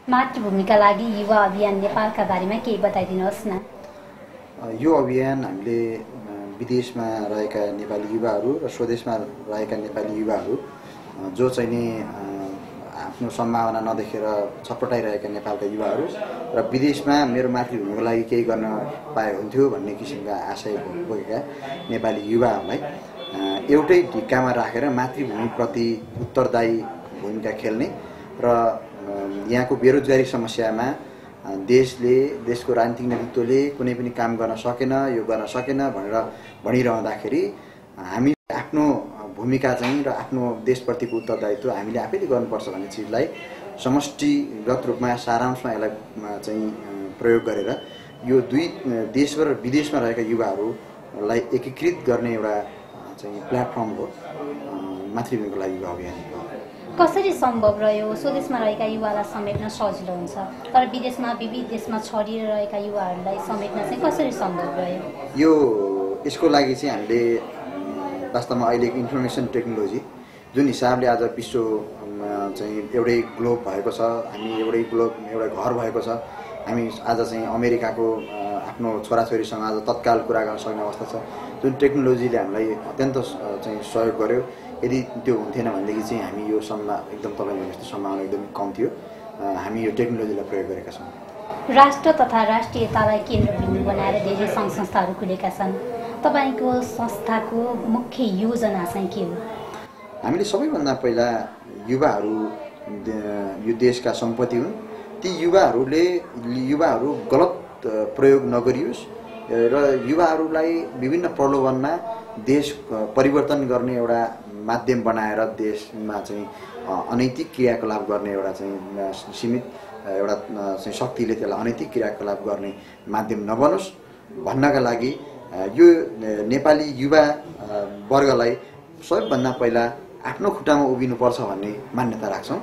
मातृभूमिका लागि युवा अभियान नेपालका बारेमा केही बताइदिनुहोस् न। यो अभियान हामीले विदेशमा रहेका नेपाली युवाहरू र स्वदेशमा रहेका नेपाली युवाहरू जो चाहिँ नि आफ्नो सम्भावना नदेखेर छटपटाइरहेका नेपालका युवाहरू र विदेशमा मेरो मातृभूमिको लागि केही गर्न पाए हुन्थ्यो भन्ने किसिमका आशय बोकेका नेपाली युवाहरूलाई एउटै ढिक्कामा राखेर मातृभूमिप्रति उत्तरदायी भूमिका खेल्ने र यहाँको बेरोजगारी समस्यामा देशको राजनीतिक नेतृत्वले कुनै पनि काम गर्न सकेन, यो गर्न सकेन भनेर भनिरहँदाखेरि हामी आफ्नो भूमिका चाहिँ र आफ्नो देशप्रतिको उत्तरदायित्व हामीले आफैले गर्नुपर्छ भन्ने चिजलाई समष्टिगत रूपमा सारांशमा यसलाई चाहिँ प्रयोग गरेर यो दुई देशभर विदेशमा रहेका युवाहरूलाई एकीकृत गर्ने एउटा चाहिँ प्लेटफर्म हो मातृभूमिको लागि युवा अभियान। कसरी सम्भव रह्यो स्वदेशमा रहेका युवालाई समेट्न सजिलो हुन्छ तर विदेशमा विविध देशमा छरिएर रहेका युवाहरूलाई समेट्न चाहिँ कसरी सम्भव रह्यो? यसको लागि चाहिँ हामीले वास्तवमा अहिलेको इन्फर्मेसन टेक्नोलोजी जुन हिसाबले आज विश्व चाहिँ एउटै ग्लोब भएको छ, हामी एउटै ग्लोब एउटा घर भएको छ, हामी आज चाहिँ अमेरिकाको आफ्नो छोराछोरीसँग आज तत्काल कुरा गर्न सक्ने अवस्था छ। जुन टेक्नोलोजीले हामीलाई अत्यन्त चाहिँ सहयोग गर्यो, यदि त्यो हुन्थेन भनेदेखि चाहिँ हामी यो एकदम तपाईँले जस्तो सम्भावना एकदम कम थियो। हामी यो टेक्नोलोजीलाई प्रयोग गरेका छौँ। राष्ट्र तथा राष्ट्रियतालाई केन्द्रबिन्दु बनाएर धेरै सङ्घ संस्थाहरू खुलेका छन्। तपाईँको संस्थाको मुख्य योजना चाहिँ के हो? हामीले सबैभन्दा पहिला युवाहरू यो देशका सम्पत्ति हुन्, ती युवाहरू गलत प्रयोग नगरियोस् र युवाहरूलाई विभिन्न प्रलोभनमा देश परिवर्तन गर्ने एउटा माध्यम बनाएर देशमा चाहिँ अनैतिक क्रियाकलाप गर्ने एउटा चाहिँ सीमित एउटा चाहिँ शक्तिले त्यसलाई अनैतिक क्रियाकलाप गर्ने माध्यम नबनोस् भन्नका लागि यो नेपाली युवा वर्गलाई सबैभन्दा पहिला आफ्नो खुट्टामा उभिनुपर्छ भन्ने मान्यता राख्छौँ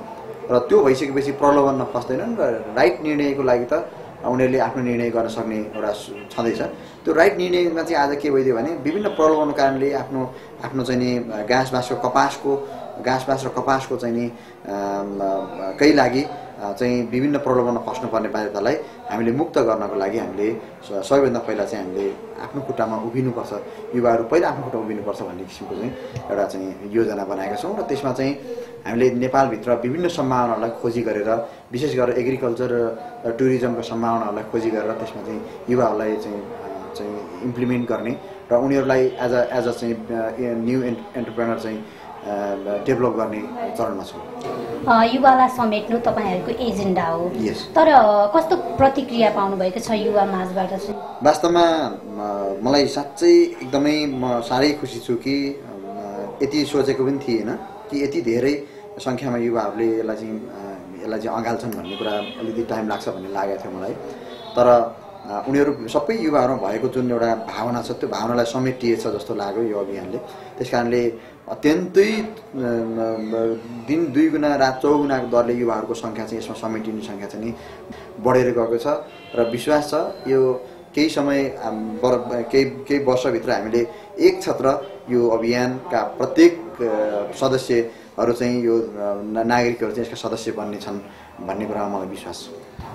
र त्यो भइसकेपछि प्रलोभनमा फस्दैनन् र राइट निर्णयको लागि त उनीहरूले आफ्नो निर्णय गर्न सक्ने एउटा छँदैछ। त्यो राइट निर्णयमा चाहिँ आज के भइदियो भने विभिन्न प्रलोभनको कारणले आफ्नो चाहिँ नि घाँस बाँस र कपासको चाहिँ नि कही लागि चाहिँ विभिन्न प्रलोभनमा फस्नुपर्ने बाध्यतालाई हामीले मुक्त गर्नको लागि हामीले सबैभन्दा पहिला चाहिँ हामीले आफ्नो खुट्टामा उभिनुपर्छ, युवाहरू पहिला आफ्नो खुट्टामा उभिनुपर्छ भन्ने किसिमको चाहिँ एउटा चाहिँ योजना बनाएका छौँ र त्यसमा चाहिँ हामीले नेपालभित्र विभिन्न सम्भावनाहरूलाई खोजी गरेर विशेष गरेर एग्रिकल्चर र टुरिज्मको सम्भावनाहरूलाई खोजी गरेर त्यसमा चाहिँ युवाहरूलाई चाहिँ इम्प्लिमेन्ट गर्ने र उनीहरूलाई एज अ चाहिँ न्यू एन्टरप्रेनर चाहिँ डेभलप गर्ने चरणमा छौँ। युवालाई समेट्नु तपाईँहरूको एजेन्डा हो। तर कस्तो प्रतिक्रिया पाउनुभएको छ युवा माझबाट चाहिँ? वास्तवमा मलाई साँच्चै एकदमै म साह्रै खुसी छु कि यति सोचेको पनि थिएन कि यति धेरै सङ्ख्यामा युवाहरूले यसलाई चाहिँ अँगाल्छन् भन्ने कुरा अलिकति टाइम लाग्छ भन्ने लागेको थियो मलाई। तर उनीहरू सबै युवाहरूमा भएको जुन एउटा भावना छ त्यो भावनालाई समेटिएछ जस्तो लाग्यो यो अभियानले। त्यसकारणले अत्यन्तै दिन 2 गुणा रात 4 गुणाको दरले युवाहरूको सङ्ख्या चाहिँ यसमा समेटिने सङ्ख्या चाहिँ नि बढेर गएको छ र विश्वास छ यो केही समय केही वर्षभित्र हामीले एक छत्र यो अभियानका प्रत्येक सदस्यहरू चाहिँ यो नागरिकहरू चाहिँ यसका सदस्य बन्ने छन् भन्ने कुरामा मलाई विश्वास छ।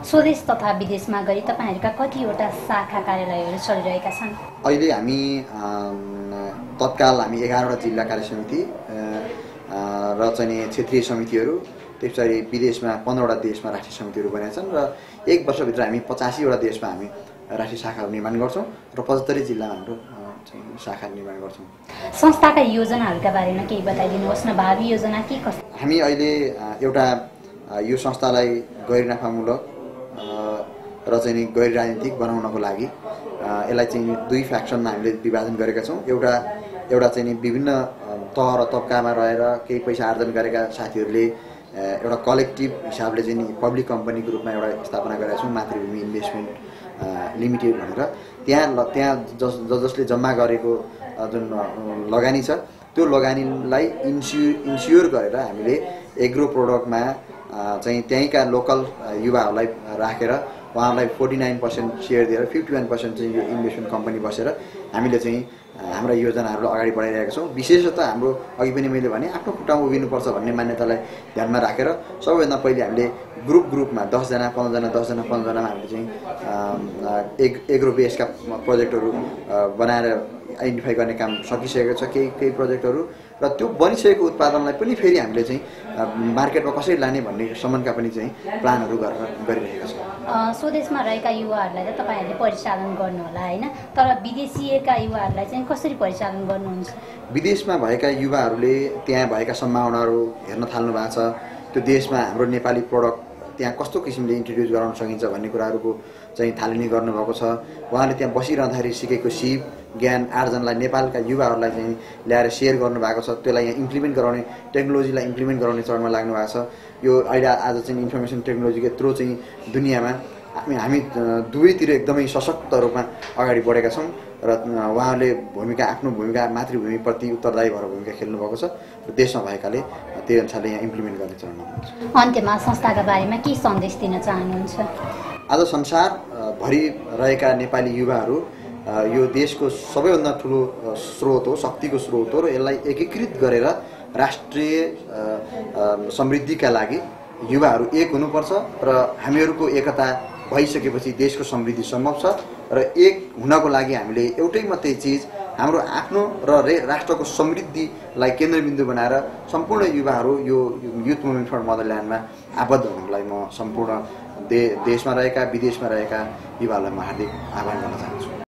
स्वदेश तथा विदेशमा गरी तपाईँहरूका कतिवटा शाखा कार्यालयहरू चलिरहेका छन्? अहिले हामी तत्काल 11वटा जिल्ला कार्य समिति र चाहिँ क्षेत्रीय समितिहरू, त्यस पछाडि विदेशमा 15वटा देशमा राष्ट्रिय समितिहरू बनेका छन् र एक वर्षभित्र हामी 85वटा देशमा हामी राष्ट्रिय शाखाहरू निर्माण गर्छौँ र 75 जिल्लामा हाम्रो चाहिँ शाखा निर्माण गर्छौँ। संस्थाका योजनाहरूका बारेमा केही बताइदिनुहोस् न, भावी योजना के कस्तो? हामी अहिले एउटा यो संस्थालाई गैर नाफामूलक र चाहिँ गैर राजनीतिक बनाउनको लागि यसलाई चाहिँ 2 फ्याक्सनमा हामीले विभाजन गरेका छौँ। एउटा चाहिँ विभिन्न तह र तबकामा रहेर केही पैसा आर्जन गरेका साथीहरूले एउटा कलेक्टिभ हिसाबले चाहिँ पब्लिक कम्पनीको रूपमा एउटा स्थापना गरेका छौँ, मातृभूमि इन्भेस्टमेन्ट लिमिटेड भनेर। त्यहाँ जसले जम्मा गरेको जुन लगानी छ त्यो लगानीलाई इन्स्योर गरेर हामीले एग्रो प्रोडक्टमा चाहिँ त्यहीँका लोकल युवाहरूलाई राखेर उहाँहरूलाई 49% सेयर दिएर 51% चाहिँ यो इन्भेस्टमेन्ट कम्पनी बसेर हामीले चाहिँ हाम्रा योजनाहरूलाई अगाडि बढाइरहेका छौँ। विशेषतः हाम्रो अघि पनि मैले भने आफ्नो खुट्टामा उभिनुपर्छ भन्ने मान्यतालाई ध्यानमा राखेर सबैभन्दा पहिले हामीले ग्रुपमा 10 जना 15 जना 10 जना 15 जनामा हामीले चाहिँ एग्रो बेसका प्रोजेक्टहरू बनाएर आइडेन्टिफाई गर्ने काम सकिसकेको छ केही प्रोजेक्टहरू र त्यो बनिसकेको उत्पादनलाई पनि फेरि हामीले चाहिँ मार्केटमा कसरी लाने भन्ने सम्बन्धका पनि चाहिँ प्लानहरू गरिरहेका छौँ। स्वदेशमा रहेका युवाहरूलाई त तपाईँहरूले परिचालन गर्नु होला होइन, तर विदेशीका युवाहरूलाई चाहिँ कसरी परिचालन गर्नुहुन्छ? विदेशमा भएका युवाहरूले त्यहाँ भएका सम्भावनाहरू हेर्न थाल्नु भएको छ। त्यो देशमा हाम्रो नेपाली प्रोडक्ट त्यहाँ कस्तो किसिमले इन्ट्रोड्युस गराउन सकिन्छ भन्ने कुराहरूको चाहिँ थालनी गर्नुभएको छ। उहाँले त्यहाँ बसिरहँदाखेरि सिकेको सिप ज्ञान आर्जनलाई नेपालका युवाहरूलाई चाहिँ ल्याएर सेयर गर्नुभएको छ। त्यसलाई यहाँ इम्प्लिमेन्ट गराउने टेक्नोलोजीलाई इम्प्लिमेन्ट गराउने चरणमा लाग्नु भएको छ। यो अहिले आज चाहिँ इन्फर्मेसन टेक्नोलोजीको यत्रो चाहिँ दुनियाँमा हामी दुवैतिर एकदमै सशक्त रूपमा अगाडि बढेका छौँ र उहाँहरूले आफ्नो भूमिका मातृभूमिप्रति उत्तरदायी भएर भूमिका खेल्नुभएको छ र देशमा भएकाले त्यही अनुसारले यहाँ इम्प्लिमेन्ट गर्ने चरणमा हुनुहुन्छ। अन्त्यमा संस्थाका बारेमा के सन्देश दिन चाहनुहुन्छ? आज संसारभरि रहेका नेपाली युवाहरू यो देशको सबैभन्दा ठुलो स्रोत हो, शक्तिको स्रोत हो र यसलाई एकीकृत गरेर राष्ट्रिय समृद्धिका लागि युवाहरू एक हुनुपर्छ र हामीहरूको एकता भइसकेपछि देशको समृद्धि सम्भव छ र एक हुनको लागि हामीले एउटै मात्रै चिज हाम्रो आफ्नो र राष्ट्रको समृद्धिलाई केन्द्रबिन्दु बनाएर सम्पूर्ण युवाहरू यो युथ मुभमेन्ट फर मदरल्यान्डमा आबद्ध हुनुलाई म सम्पूर्ण देशमा रहेका विदेशमा रहेका युवाहरूलाई म हार्दिक आह्वान गर्न चाहन्छु।